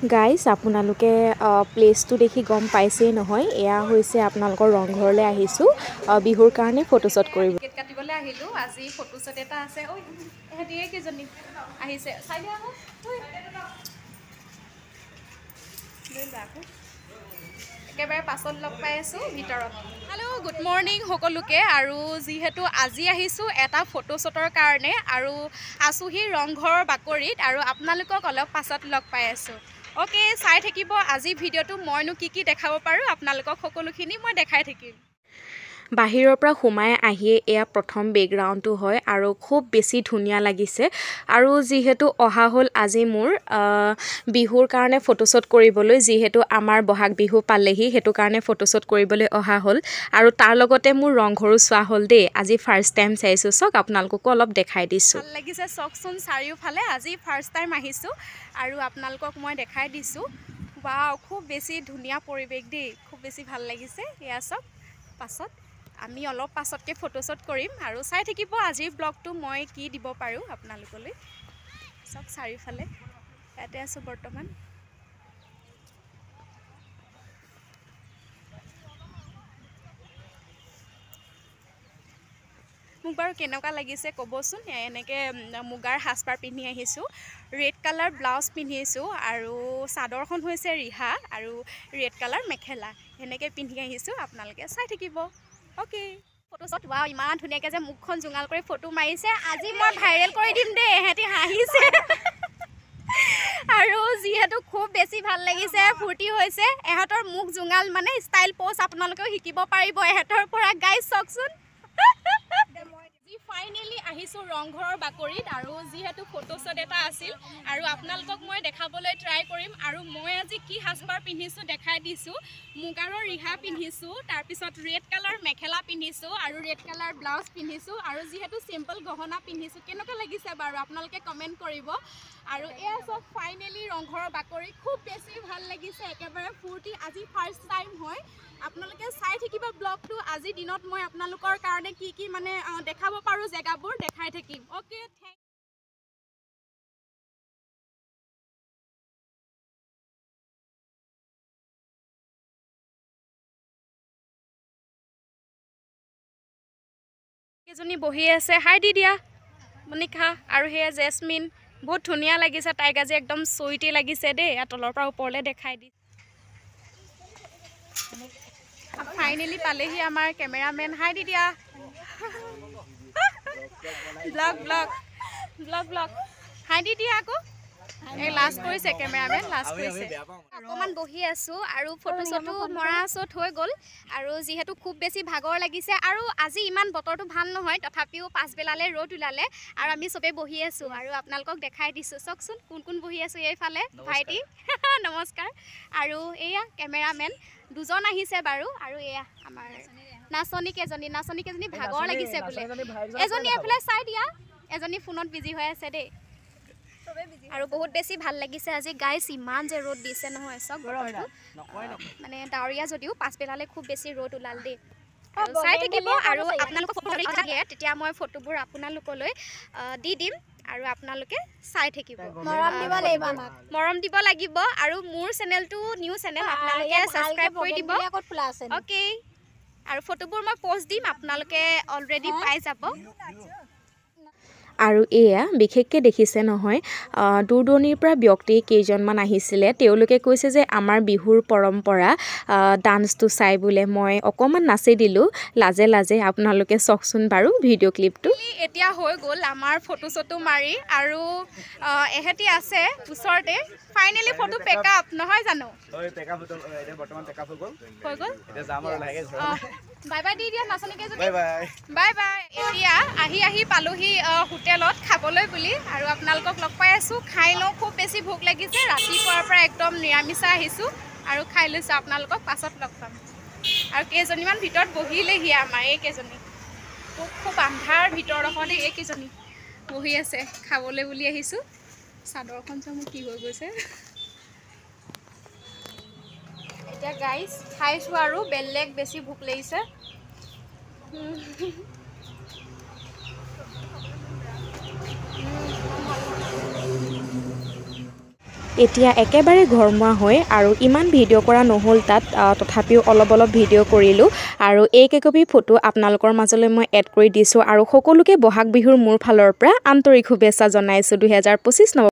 guys আপোনালোকে প্লেচটো দেখি গম পাইছেই নহয় এয়া হৈছে আপোনালোকৰ ৰংঘৰলৈ আহিছোঁ বিহুৰ কাৰণে ফটোশ্বুট কৰিব টিকেট কাটিবলৈ আহিলোঁ আজি ফটোশ্বুট এটা আছে ঐ এহেঁতি কেইজনী আহিছে চাই দিয়া আকৌ একেবাৰে পাছত লগ পাই আছোঁ ভিতৰত হেল্ল' গুড মৰ্ণিং সকলোকে আৰু যিহেতু আজি আহিছোঁ এটা ফটোশ্বুটৰ কাৰণে আৰু আছোঁহি ৰংঘৰৰ বাকৰিত আৰু আপোনালোকক অলপ পাছত লগ পাই আছোঁ অ'কে চাই থাকিব আজি ভিডিঅ'টো মইনো কি দেখাব পাৰোঁ আপোনালোকক সকলোখিনি মই দেখাই থাকিম বাহিৰৰ পৰা সোমাই আহিয়ে এয়া প্ৰথম বেকগ্ৰাউণ্ডটো হয় আৰু খুব বেছি ধুনীয়া লাগিছে আৰু যিহেতু অহা হ'ল আজি মোৰ বিহুৰ কাৰণে ফটোশ্বুট কৰিবলৈ যিহেতু আমাৰ বহাগ বিহু পালেহি সেইটো কাৰণে ফটোশ্বুট কৰিবলৈ অহা হ'ল আৰু তাৰ লগতে মোৰ ৰংঘৰো চোৱা হ'ল দেই আজি ফাৰ্ষ্ট টাইম চাইছোঁ চাওক আপোনালোককো অলপ দেখাই দিছোঁ ভাল লাগিছে চাওকচোন চাৰিওফালে আজি ফাৰ্ষ্ট টাইম আহিছোঁ আৰু আপোনালোকক মই দেখাই দিছোঁ ৱাও খুব বেছি ধুনীয়া পৰিৱেশ দেই খুব বেছি ভাল লাগিছে এয়া চাওক পাছত আমি অলপ পাছতকৈ ফটোশ্বুট কৰিম আৰু চাই থাকিব আজিৰ ব্লগটো মই কি দিব পাৰোঁ আপোনালোকলৈ চব চাৰিওফালে ইয়াতে আছোঁ বৰ্তমান মোক বাৰু কেনেকুৱা লাগিছে ক'বচোন এনেকৈ মুগাৰ সাজপাৰ পিন্ধি আহিছোঁ ৰেড কালাৰ ব্লাউজ পিন্ধিছোঁ আৰু চাদৰখন হৈছে ৰিহা আৰু ৰেড কালাৰ মেখেলা সেনেকৈ পিন্ধি আহিছোঁ আপোনালোকে চাই থাকিব অ'কে ফটোশ্বুট ৱাও ইমান ধুনীয়াকৈ যে মুখখন জোঙাল কৰি ফটো মাৰিছে আজি মই ভাইৰেল কৰি দিম দেই এহেঁতি হাঁহিছে আৰু যিহেতু খুব বেছি ভাল লাগিছে ফূৰ্তি হৈছে এহঁতৰ মুখ জোঙাল মানে ষ্টাইল প'জ আপোনালোকেও শিকিব পাৰিব এহঁতৰ পৰা গাইজ চাওকচোন ফাইনেলি আহিছোঁ ৰংঘৰৰ বাকৰিত আৰু যিহেতু ফটোশ্বুট এটা আছিল আৰু আপোনালোকক মই দেখাবলৈ ট্ৰাই কৰিম আৰু মই আজি কি সাজপাৰ পিন্ধিছোঁ দেখাই দিছোঁ মুগাৰৰ ৰিহা পিন্ধিছোঁ তাৰপিছত ৰেড কালাৰ মেখেলা পিন্ধিছোঁ আৰু ৰেড কালাৰ ব্লাউজ পিন্ধিছোঁ আৰু যিহেতু চিম্পল গহনা পিন্ধিছোঁ কেনেকুৱা লাগিছে বাৰু আপোনালোকে কমেণ্ট কৰিব আৰু এয়া চব ফাইনেলি ৰংঘৰৰ বাকৰি খুব বেছি ভাল লাগিছে একেবাৰে ফূৰ্তি আজি ফাৰ্ষ্ট টাইম হয় আপোনালোকে চাই থাকিব ব্লগটো আজিৰ দিনত মই আপোনালোকৰ কাৰণে কি মানে দেখাব পাৰোঁ জেগাবোৰ দেখাই থাকিম অ'কে থেংক কেইজনী বহি আছে হাই দি দিয়া মনিকা আৰু সেয়া জেচমিন বহুত ধুনীয়া লাগিছে তাইক আজি একদম চুইটি লাগিছে দেই ইয়াৰ তলৰ পৰা ওপৰলৈ দেখাই দি ফাইনেলি পালেহি আমাৰ কেমেৰামেন হাই দি দিয়া ব্লগ হাই দি দিয়া আকৌ এই লাষ্ট কৰিছে কেমেৰামেন লাষ্ট কৰিছে অকণমান বহি আছোঁ আৰু ফটো চটো মৰা চট হৈ গ'ল আৰু যিহেতু খুব বেছি ভাগৰ লাগিছে আৰু আজি ইমান বতৰটো ভাল নহয় তথাপিও পাছবেলালৈ ৰ'দ ওলালে আৰু আমি চবেই বহি আছোঁ আৰু আপোনালোকক দেখাই দিছোঁ চাওকচোন কোন বহি আছোঁ এইফালে ভাইটি নমস্কাৰ আৰু এয়া কেমেৰামেন দুজন আহিছে বাৰু আৰু এয়া আমাৰ নাচনী কেইজনী ভাগৰ লাগিছে বোলে এজনী এইফালে চাই দিয়া এজনী ফোনত বিজি হৈ আছে দেই আৰু বহুত বেছি ভাল লাগিছে আজি গাইজ ইমান যে ৰ'দ দিছে নহয় চব বতৰটো মানে ডাৱৰীয়া যদিও পাছবেলালৈ খুব বেছি ৰ'দ ওলাল দেই আৰু চাই থাকিব আৰু আপোনালোকক ফটো লাগে তেতিয়া মই ফটোবোৰ আপোনালোকলৈ দি দিম আৰু আপোনালোকে চাই থাকিব মৰম দিব লাগিব আৰু মোৰ চেনেলটো নিউ চেনেল আপোনালোকে ছাবস্ক্ৰাইব কৰি দিব অ'কে আৰু ফটোবোৰ মই পষ্ট দিম আপোনালোকে অলৰেডি পাই যাব আৰু এয়া বিশেষকৈ দেখিছে নহয় দূৰ দূৰণিৰ পৰা ব্যক্তি কেইজনমান আহিছিলে তেওঁলোকে কৈছে যে আমাৰ বিহুৰ পৰম্পৰা ডান্সটো চাই বোলে মই অকণমান নাচি দিলোঁ লাজে আপোনালোকে চাওকচোন বাৰু ভিডিঅ' ক্লিপটো এতিয়া হৈ গ'ল আমাৰ ফটো চটো মাৰি আৰু এহেঁতি আছে ওচৰতে ফাইনেলি ফটো পেক আপ নহয় জানো হৈ গ'ল বাই বাই দি দিয়া নাচনী কেইজনী বাই বাই এতিয়া আহি পালোহি হোটেলত খাবলৈ বুলি আৰু আপোনালোকক লগ পাই আছোঁ খাই লওঁ খুব বেছি ভোক লাগিছে ৰাতিপুৱাৰ পৰা একদম নিৰামিষা আহিছোঁ আৰু খাই লৈছোঁ আপোনালোকক পাছত লগ পাম আৰু কেইজনীমান ভিতৰত বহিলেহি আমাৰ এইকেইজনী খুব আন্ধাৰ ভিতৰডোখৰতে এইকেইজনী বহি আছে খাবলৈ বুলি আহিছোঁ চাদৰখন চাওঁ মোৰ কি হৈ গৈছে এতিয়া গাইজ খাইছোঁ আৰু বেলেগ বেছি ভোক লাগিছে এতিয়া একেবাৰে ঘৰমুৱা হৈ আৰু ইমান ভিডিঅ' কৰা নহ'ল তাত তথাপিও অলপ ভিডিঅ' কৰিলোঁ আৰু এইকেইকপি ফটো আপোনালোকৰ মাজলৈ মই এড কৰি দিছোঁ আৰু সকলোকে বহাগ বিহুৰ মোৰ ফালৰ পৰা আন্তৰিক শুভেচ্ছা জনাইছোঁ 2025